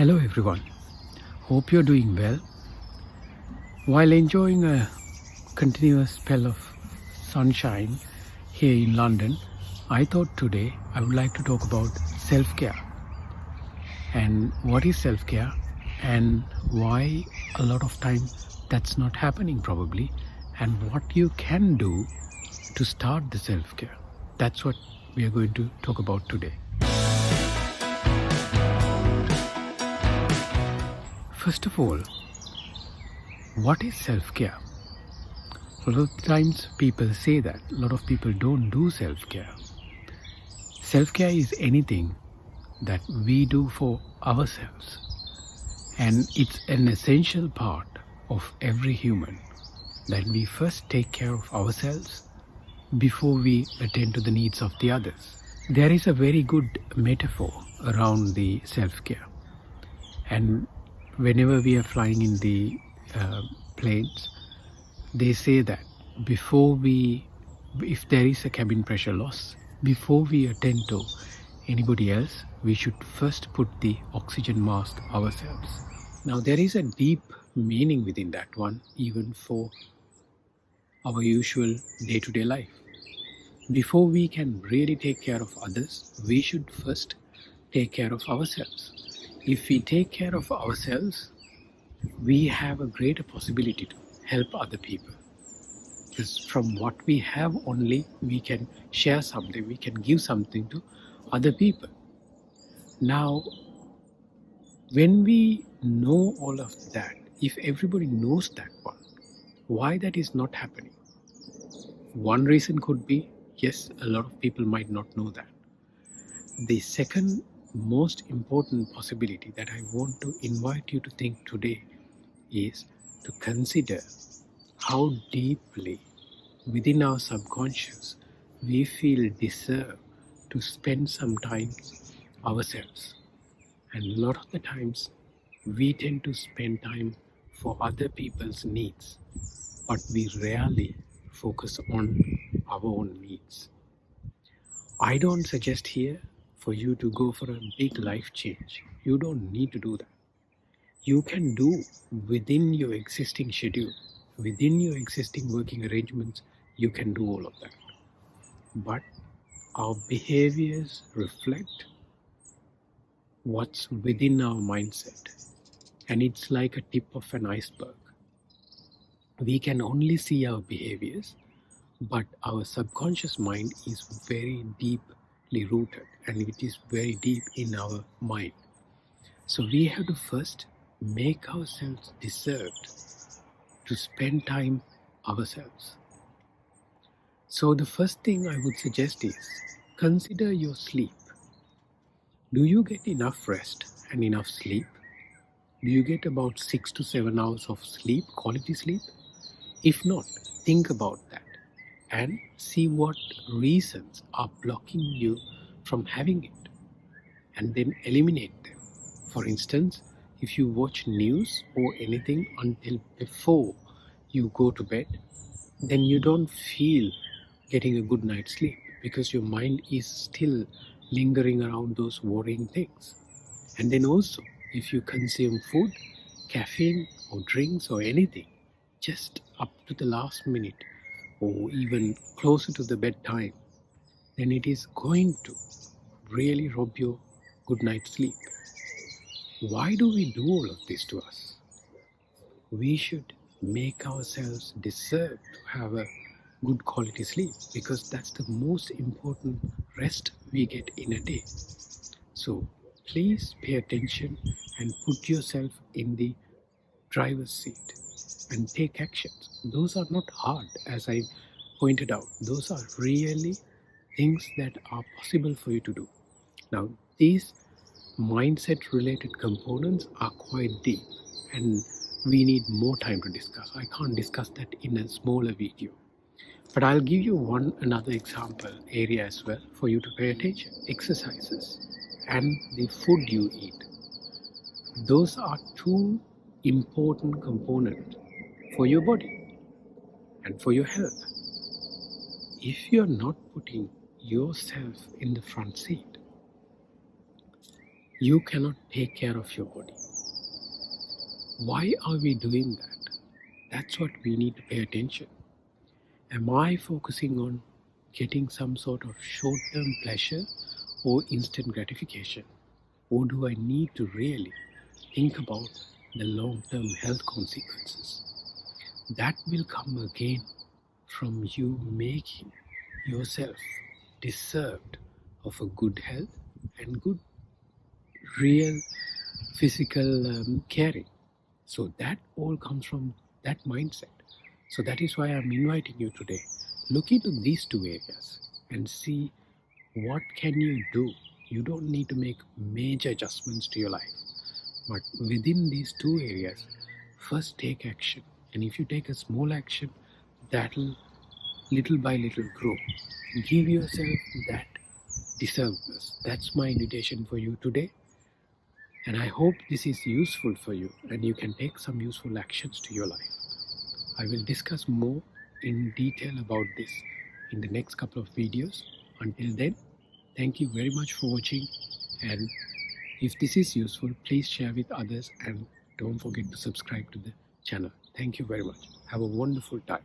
Hello everyone, hope you're doing well. While enjoying a continuous spell of sunshine here in London, I thought today I would like to talk about self-care and what is self-care and why a lot of time that's not happening probably, and what you can do to start the self-care. That's what we are going to talk about today. First of all, what is self-care? A lot of times people say that. A lot of people don't do self-care. Self-care is anything that we do for ourselves. And it's an essential part of every human that we first take care of ourselves before we attend to the needs of the others. There is a very good metaphor around the self-care. And whenever we are flying in the planes, they say that if there is a cabin pressure loss, before we attend to anybody else, we should first put the oxygen mask ourselves. Now there is a deep meaning within that one, even for our usual day-to-day life. Before we can really take care of others, we should first take care of ourselves. If we take care of ourselves, we have a greater possibility to help other people. Because from what we have only, we can share something, we can give something to other people. Now, when we know all of that, if everybody knows that one, why that is not happening? One reason could be, yes, a lot of people might not know that. The second most important possibility that I want to invite you to think today is to consider how deeply within our subconscious we feel deserve to spend some time ourselves. And a lot of the times we tend to spend time for other people's needs, but we rarely focus on our own needs. I don't suggest here for you to go for a big life change. You don't need to do that. You can do within your existing schedule, within your existing working arrangements, you can do all of that. But our behaviors reflect what's within our mindset. And it's like a tip of an iceberg. We can only see our behaviors, but our subconscious mind is very deeply rooted and it is very deep in our mind. So we have to first make ourselves deserved to spend time ourselves. So the first thing I would suggest is consider your sleep. Do you get enough rest and enough sleep? Do you get about 6 to 7 hours of sleep, quality sleep? If not, think about that and see what reasons are blocking you from having it, and then eliminate them. For instance, if you watch news or anything until before you go to bed, then you don't feel getting a good night's sleep because your mind is still lingering around those worrying things. And then also, if you consume food, caffeine or drinks or anything, just up to the last minute or even closer to the bedtime, then it is going to really rob your good night's sleep. Why do we do all of this to us? We should make ourselves deserve to have a good quality sleep because that's the most important rest we get in a day. So please pay attention and put yourself in the driver's seat and take actions. Those are not hard, as I pointed out. Those are really things that are possible for you to do. Now, these mindset related components are quite deep and we need more time to discuss. I can't discuss that in a smaller video. But I'll give you another example area as well for you to pay attention. Exercises and the food you eat. Those are two important components for your body and for your health. If you're not putting yourself in the front seat, you cannot take care of your body. Why are we doing that? That's what we need to pay attention. Am I focusing on getting some sort of short-term pleasure or instant gratification? Or do I need to really think about the long-term health consequences? That will come again from you making yourself deserved of a good health and good real physical caring. So that all comes from that mindset. So that is why I'm inviting you today. Look into these two areas and see what can you do. You don't need to make major adjustments to your life, but within these two areas, first take action. And if you take a small action, that'll little by little grow. Give yourself that deservedness. That's my invitation for you today. And I hope this is useful for you and you can take some useful actions to your life. I will discuss more in detail about this in the next couple of videos. Until then, thank you very much for watching, and if this is useful, please share with others and don't forget to subscribe to the channel. Thank you very much. Have a wonderful time.